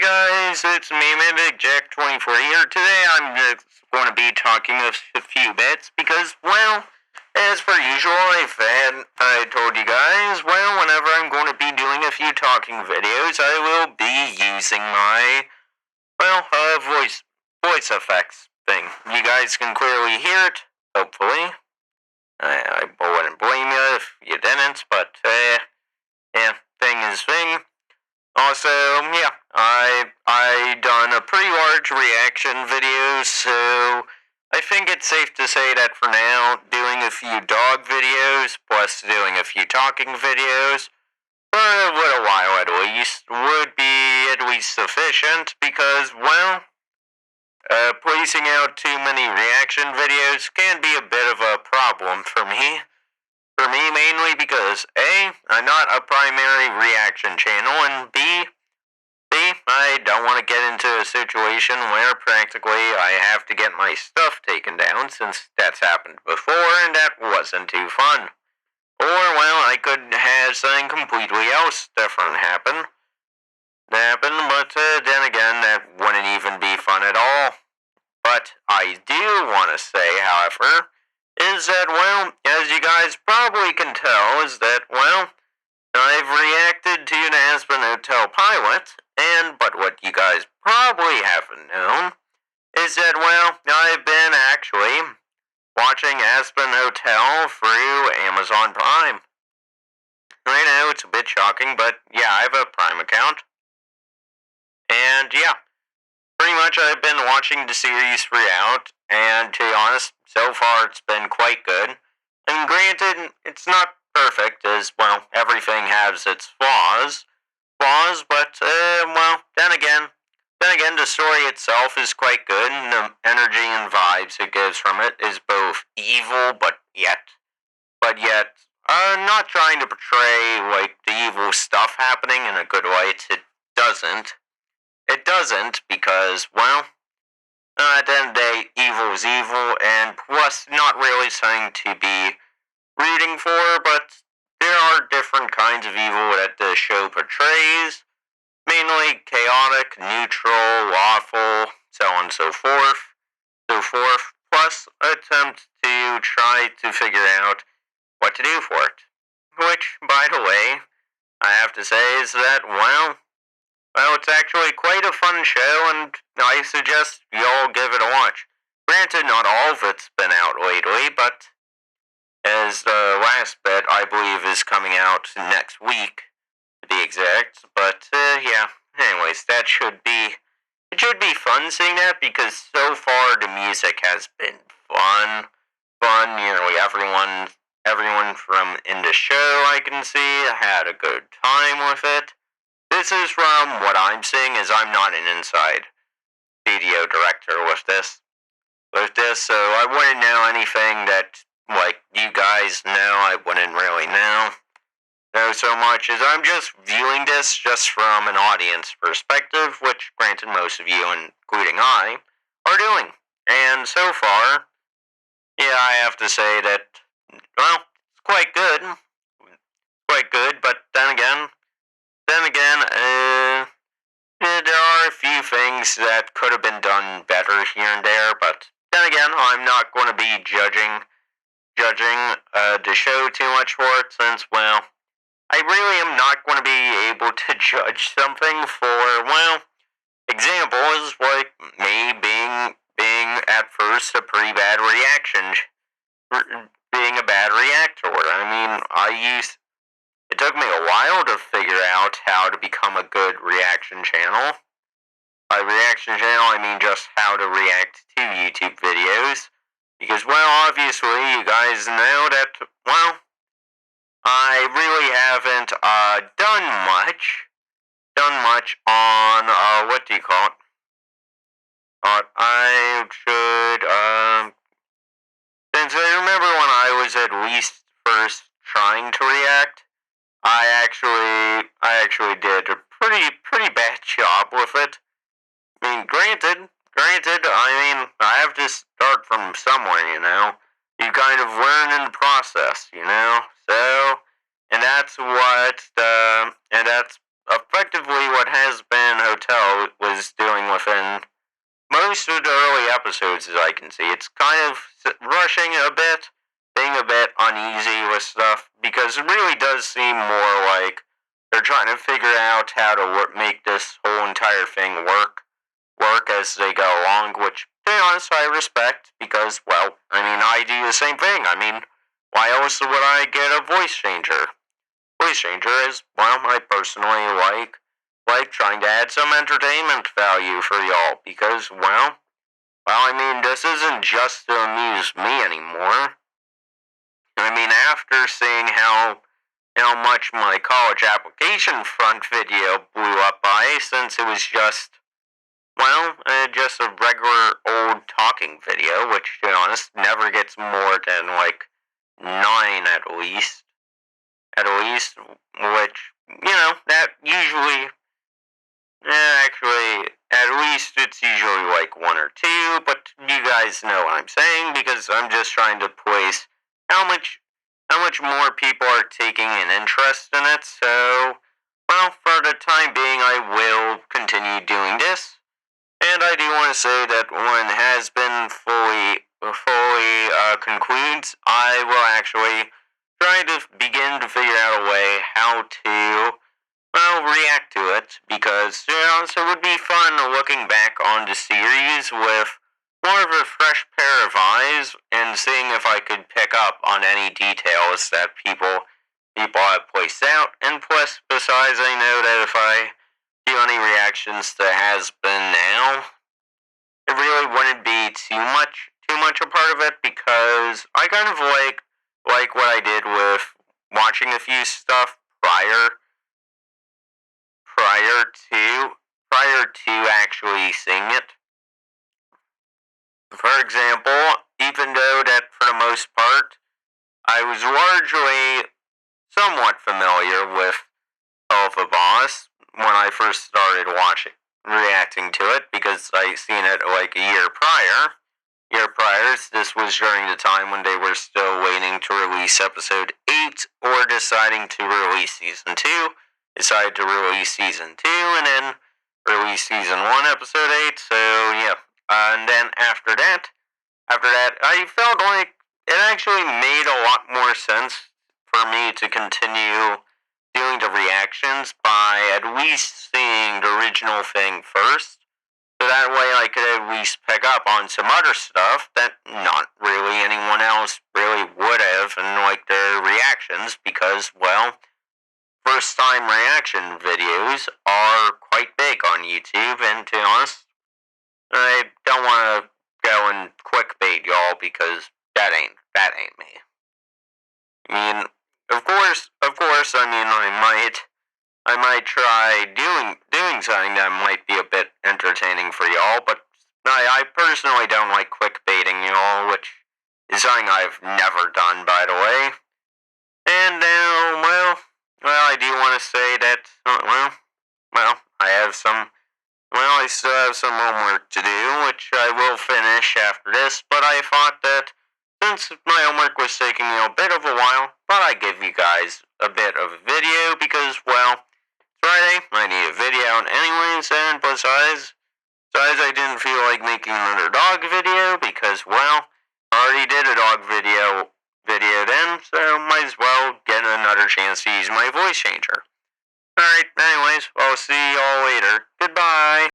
guys, it's me, Mimic Jack 24 here. Today I'm just going to be talking a few bits because, well, as per usual, I told you guys, well, whenever I'm going to be doing a few talking videos, I will be using my, voice effects thing. You guys can clearly hear it, hopefully. I wouldn't blame you if you didn't, but, yeah, thing is thing. Also, yeah, I done a pretty large reaction video, so I think it's safe to say that for now, doing a few dog videos, plus doing a few talking videos, for a little while at least, would be at least sufficient, because, well, placing out too many reaction videos can be a bit of a problem for me. For me, mainly because A, I'm not a primary reaction channel, and B, I don't want to get into a situation where practically I have to get my stuff taken down, since that's happened before, and that wasn't too fun. Or, well, I could have something completely else different happen, but then again, that wouldn't even be fun at all. But I do want to say, however, is that, well, as you guys probably can tell, is that, well, I've reacted to the Hazbin Hotel pilot, but what you guys probably haven't known is that, well, I've been actually watching Hazbin Hotel through Amazon Prime. I know it's a bit shocking, but yeah, I have a Prime account. And yeah, pretty much I've been watching the series throughout, and to be honest, so far it's been quite good. And granted, it's not perfect, as, well, everything has its flaws, but, well, then again, the story itself is quite good, and the energy and vibes it gives from it is both evil, but yet, not trying to portray, like, the evil stuff happening in a good light. It doesn't, because, well, at the end of the day, evil is evil, and plus, not really something to be rooting for, but there are different kinds of evil that the show portrays, mainly chaotic, neutral, lawful, so on and so forth, plus attempt to try to figure out what to do for it. Which, by the way, I have to say is that, well, it's actually quite a fun show, and I suggest you all give it a watch. Granted, not all of it's been out lately, but as the last bit, I believe, is coming out next week, to be exact. But, yeah, anyways, it should be fun seeing that, because so far the music has been fun, nearly everyone from in the show I can see had a good time with it. This is from what I'm seeing, is I'm not an inside studio director with this, so I wouldn't know anything that, like, you guys know, I wouldn't really know so much, as I'm just viewing this just from an audience perspective, which, granted, most of you, including I, are doing. And so far, yeah, I have to say that, well, it's quite good, but then again, there are a few things that could have been done better here and there, but then again, I'm not going to be judging the show too much for it, since, well, I really am not going to be able to judge something for, well, examples like me being at first a pretty bad being a bad reactor. I mean, it took me a while to figure out how to become a good reaction channel. By reaction channel, I mean just how to react to YouTube videos. Because, well, obviously, you guys know that, well, I really haven't done much on, what do you call it? I should, since I remember when I was at least first trying to react, I actually did a pretty bad job with it. I mean, granted, I have to start from somewhere, you know. You kind of learn in the process, you know. So, and that's effectively what has been Hotel was doing within most of the early episodes, as I can see. It's kind of rushing a bit, being a bit uneasy with stuff, because it really does seem more like they're trying to figure out how to make this whole entire thing work as they go along, which, to be honest, I respect, because, well, I mean, I do the same thing. I mean, why else would I get a voice changer? Voice changer is, well, I personally like trying to add some entertainment value for y'all, because, I mean, this isn't just to amuse me anymore. I mean, after seeing how much my college application front video blew up by, since it was just a regular old talking video, which, to be honest, never gets more than, like, 9 at least. Which, that usually, actually, at least it's usually, like, 1 or 2, but you guys know what I'm saying, because I'm just trying to place how much more people are taking an interest in it, so, for the time being, I will continue doing this. And I do want to say that when Hazbin fully concludes, I will actually try to begin to figure out a way how to, react to it, because, it would be fun looking back on the series with more of a fresh pair of eyes and seeing if I could pick up on any details that people have placed out. And plus, besides, I know that if I do any reactions to Hazbin now, it really wouldn't be too much a part of it, because I kind of like what I did with watching a few stuff prior to actually seeing it. For example, even though that for the most part I was largely somewhat familiar with Alpha Boss when I first started reacting to it, because I seen it like a year prior. This was during the time when they were still waiting to release episode 8 or deciding to release season 2. Decided to release season 2 and then release season 1 episode 8. So yeah, and then after that, I felt like it actually made a lot more sense for me to continue doing the reactions by at least seeing the original thing first. So that way I could at least pick up on some other stuff that not really anyone else really would have in like their reactions, because, first time reaction videos are quite big on YouTube, and to be honest, I don't want to go and clickbait y'all, because that ain't me. I mean, of course, I mean, I might try doing something that might be a bit entertaining for y'all, but I personally don't like clickbaiting y'all, which is something I've never done, by the way. And now, I do want to say that, I still have some homework to do, which I will finish after this, but I thought that since my homework was taking me a bit of a while, thought I'd give you guys a bit of a video, because, Friday, I need a video out anyways, and besides, I didn't feel like making another dog video, because, I already did a dog video then, so might as well get another chance to use my voice changer. Alright, anyways, I'll see y'all later. Goodbye.